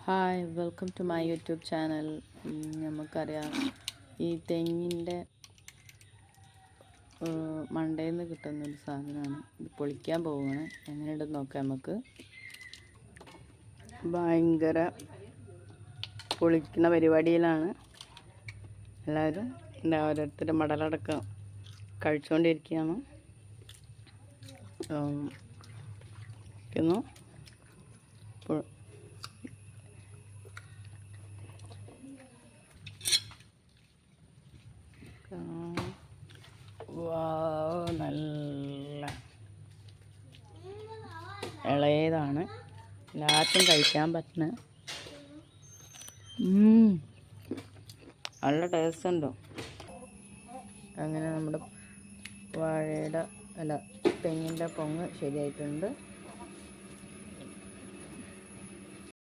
Hi, welcome to my YouTube channel. നമുക്കറിയാം ഈ തെങ്ങിൻ്റെ മണ്ടയിൽ നിന്ന് കിട്ടുന്നൊരു സാധനമാണ്. ഇത് പൊളിക്കാൻ പോവുകയാണ്. എങ്ങനെയുണ്ടെന്ന് നോക്കാം നമുക്ക്. ഭയങ്കര പൊളിക്കുന്ന പരിപാടിയിലാണ് എല്ലാവരും. ഓരോരുത്തരുടെ മടലടക്കം കഴിച്ചുകൊണ്ടിരിക്കുകയാണ്. നല്ല ഇളയതാണ്, എല്ലാവർക്കും കഴിക്കാൻ പറ്റുന്ന നല്ല ടേസ്റ്റ് ഉണ്ടോ. അങ്ങനെ നമ്മുടെ വാഴയുടെ തെങ്ങിൻ്റെ പൊങ്ങ് ശരിയായിട്ടുണ്ട്.